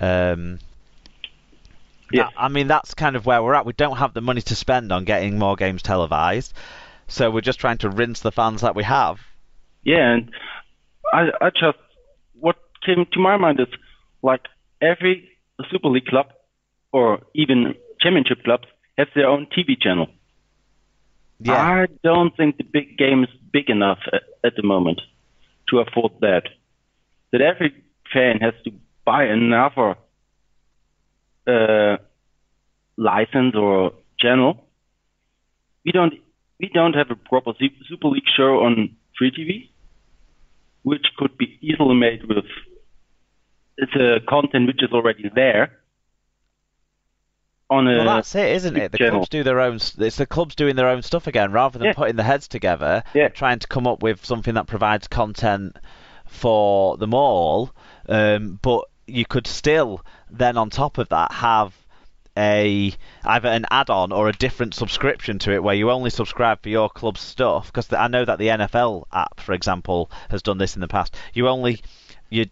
Yeah. I mean, that's kind of where we're at. We don't have the money to spend on getting more games televised, so we're just trying to rinse the fans that we have. Yeah, and I just, what came to my mind is like every Super League club or even championship clubs have their own TV channel. Yeah. I don't think the big game is big enough at the moment to afford that. That every fan has to buy another license or channel. We don't have a proper Super League show on free TV, which could be easily made with the content which is already there. Well, that's it, isn't it? The channel. clubs do their own. It's the clubs doing their own stuff again, rather than putting their heads together and trying to come up with something that provides content for them all. But you could still then, on top of that, have either an add-on or a different subscription to it, where you only subscribe for your club's stuff. Because I know that the NFL app, for example, has done this in the past. You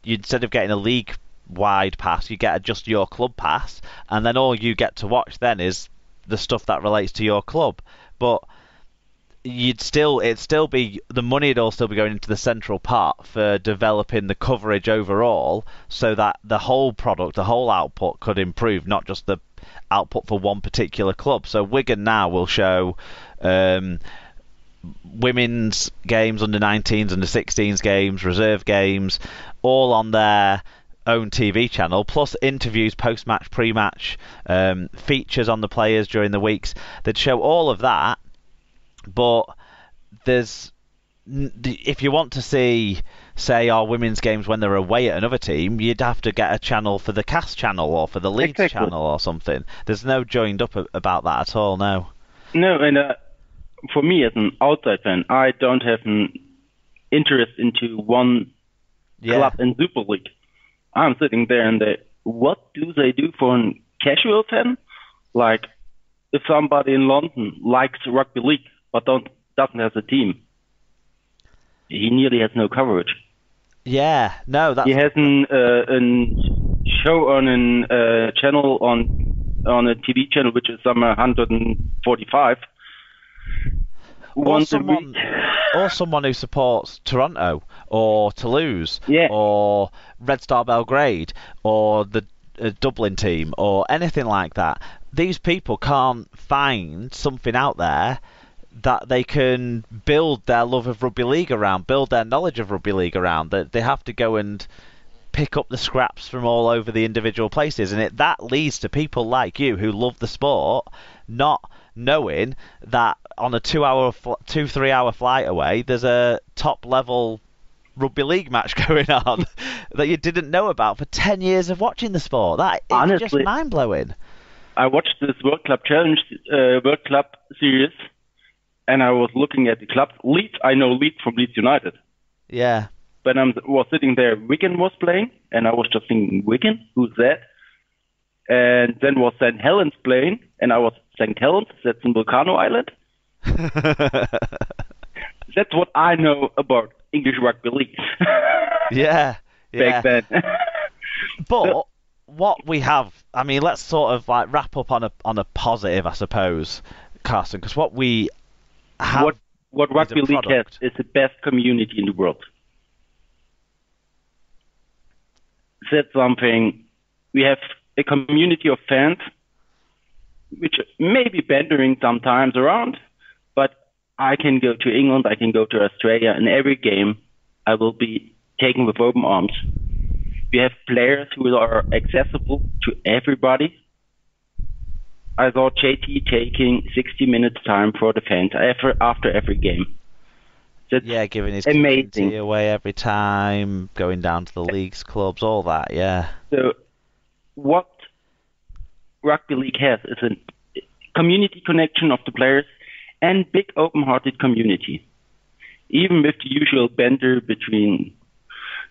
instead of getting a league-wide pass, you get just your club pass, and then all you get to watch then is the stuff that relates to your club. But it'd still be the money would all still be going into the central part for developing the coverage overall, so that the whole product, the whole output could improve, not just the output for one particular club. So Wigan now will show women's games, under 19s, under 16s games, reserve games, all on their own TV channel, plus interviews post-match, pre-match, features on the players during the weeks. They'd show all of that, but if you want to see, say, our women's games when they're away at another team, you'd have to get a channel for the Cast channel or for the Leeds channel or something. There's no joined up about that at all, no. No, and for me as an outside fan, I don't have an interest into one club in Super League. I'm sitting there and what do they do for a casual fan? Like, if somebody in London likes Rugby League but doesn't have a team, he nearly has no coverage. Yeah, no, that's... He has a show on a channel on a TV channel which is somewhere 145. Or someone who supports Toronto or Toulouse or Red Star Belgrade or the Dublin team or anything like that. These people can't find something out there that they can build their love of rugby league around, build their knowledge of rugby league around. That they have to go and pick up the scraps from all over the individual places, and that leads to people like you who love the sport not knowing that on a 2-3 hour flight away there's a top level rugby league match going on that you didn't know about for 10 years of watching the sport. That is just mind-blowing. I watched this World Club Challenge, World Club series, and I was looking at the clubs. Leeds, I know Leeds from Leeds United. Yeah. But I was sitting there, Wigan was playing, and I was just thinking, Wigan? Who's that? And then was St. Helens playing, and I was, St. Helens, that's in Volcano Island. That's what I know about English rugby league. Yeah. Back then. But what we have, I mean, let's sort of like wrap up on a positive, I suppose, Karsten, because what we have, what rugby league has is the best community in the world. That's something. We have a community of fans, which may be bantering sometimes around, but I can go to England, I can go to Australia, and every game I will be taken with open arms. We have players who are accessible to everybody. I saw JT taking 60 minutes time for the fans after every game. That's giving his amazing community away every time, going down to the leagues, clubs, all that, yeah. So what rugby league has is a community connection of the players and big open-hearted community. Even with the usual banter between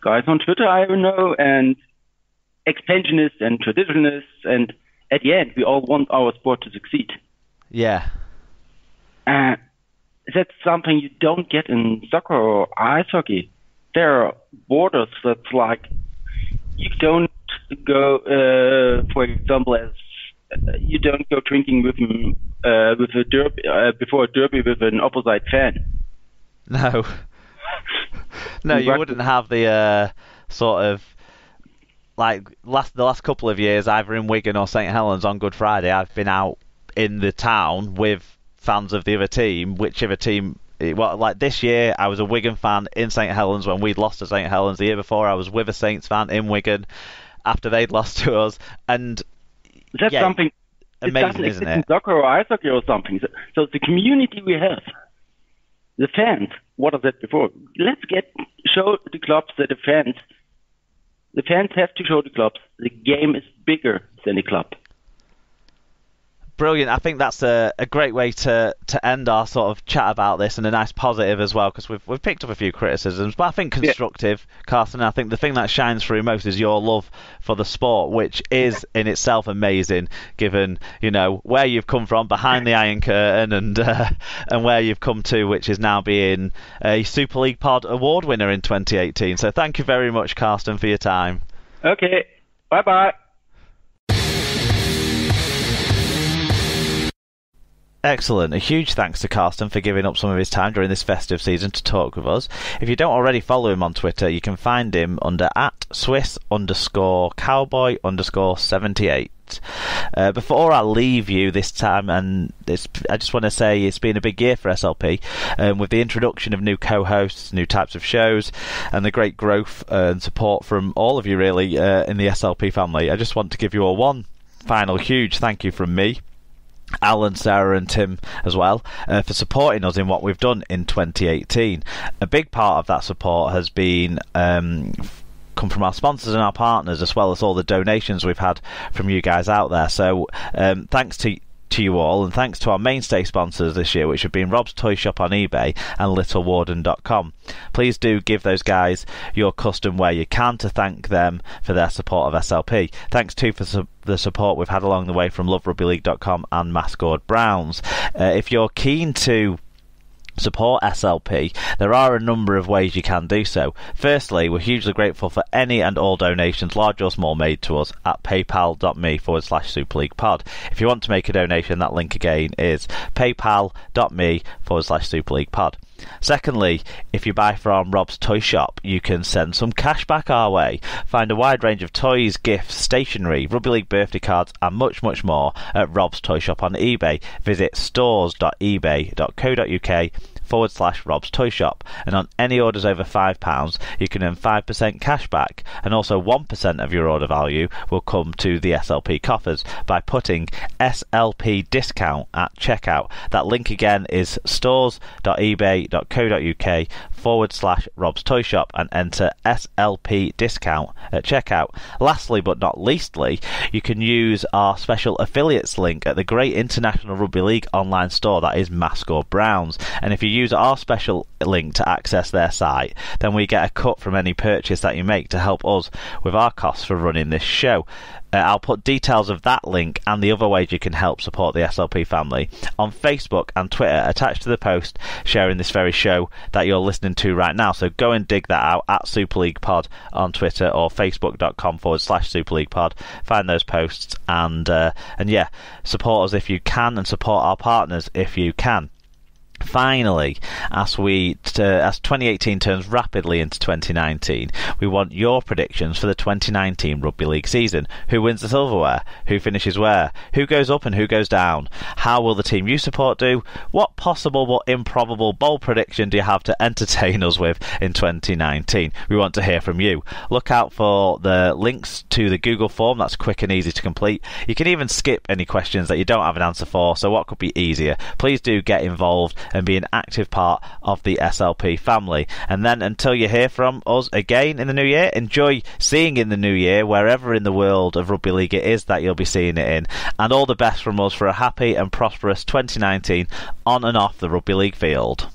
guys on Twitter, I don't know, and expansionists and traditionalists, and at the end, we all want our sport to succeed. Yeah. That's something you don't get in soccer or ice hockey. There are borders that's like, you don't go, for example, as you don't go drinking with a derby before a derby with an opposite fan. No. No, you wouldn't have the sort of like the last couple of years, either in Wigan or St Helens on Good Friday. I've been out in the town with fans of the other team, whichever team. Well, like this year, I was a Wigan fan in St Helens when we'd lost to St Helens. The year before, I was with a Saints fan in Wigan after they'd lost to us. And that's something amazing, isn't it? In soccer or ice hockey or something. So the community we have, the fans. What I said before. Let's show the clubs that the fans have to show the clubs the game is bigger than the club. Brilliant. I think that's a great way to end our sort of chat about this, and a nice positive as well, because we've picked up a few criticisms, but I think constructive, yeah. Karsten. I think the thing that shines through most is your love for the sport, which is in itself amazing, given where you've come from behind the Iron Curtain and where you've come to, which is now being a Super League Pod award winner in 2018. So thank you very much, Karsten, for your time. Okay. Bye-bye. Excellent. A huge thanks to Karsten for giving up some of his time during this festive season to talk with us. If you don't already follow him on Twitter, you can find him under @Swiss_Cowboy_78. Before I leave you this time, and I just want to say it's been a big year for SLP, with the introduction of new co-hosts, new types of shows, and the great growth and support from all of you really in the SLP family. I just want to give you all one final huge thank you from me, Alan, Sarah and Tim as well, for supporting us in what we've done in 2018. A big part of that support has been come from our sponsors and our partners, as well as all the donations we've had from you guys out there. So thanks to you all, and thanks to our mainstay sponsors this year, which have been Rob's Toy Shop on eBay and littlewarden.com. Please do give those guys your custom where you can to thank them for their support of SLP. Thanks too for the support we've had along the way from loverugbyleague.com and Mascord Browns. If you're keen to support SLP, there are a number of ways you can do so. Firstly, we're hugely grateful for any and all donations, large or small, made to us at paypal.me/SuperLeaguePod. If you want to make a donation, that link again is paypal.me/SuperLeaguePod. Secondly, if you buy from Rob's Toy Shop, you can send some cash back our way. Find a wide range of toys, gifts, stationery, Rugby League birthday cards and much, much more at Rob's Toy Shop on eBay. Visit stores.ebay.co.uk/Rob's Toy Shop, and on any orders over £5 you can earn 5% cash back, and also 1% of your order value will come to the SLP coffers by putting SLP discount at checkout. That link again is stores.ebay.co.uk/Rob's Toy Shop and enter SLP discount at checkout. Lastly but not leastly, you can use our special affiliates link at the great international rugby league online store that is Mascord Browns, and if you use our special link to access their site, then we get a cut from any purchase that you make to help us with our costs for running this show. I'll put details of that link and the other ways you can help support the SLP family on Facebook and Twitter attached to the post sharing this very show that you're listening to right now. So go and dig that out at Super League Pod on Twitter or facebook.com/Super League Pod. Find those posts and yeah, support us if you can, and support our partners if you can. Finally, as 2018 turns rapidly into 2019, we want your predictions for the 2019 Rugby League season. Who wins the silverware? Who finishes where? Who goes up and who goes down? How will the team you support do? What possible but improbable bold prediction do you have to entertain us with in 2019? We want to hear from you. Look out for the links to the Google form. That's quick and easy to complete. You can even skip any questions that you don't have an answer for, so what could be easier? Please do get involved and be an active part of the SLP family. And then until you hear from us again in the new year, enjoy seeing in the new year wherever in the world of rugby league it is that you'll be seeing it in, and all the best from us for a happy and prosperous 2019 on and off the rugby league field.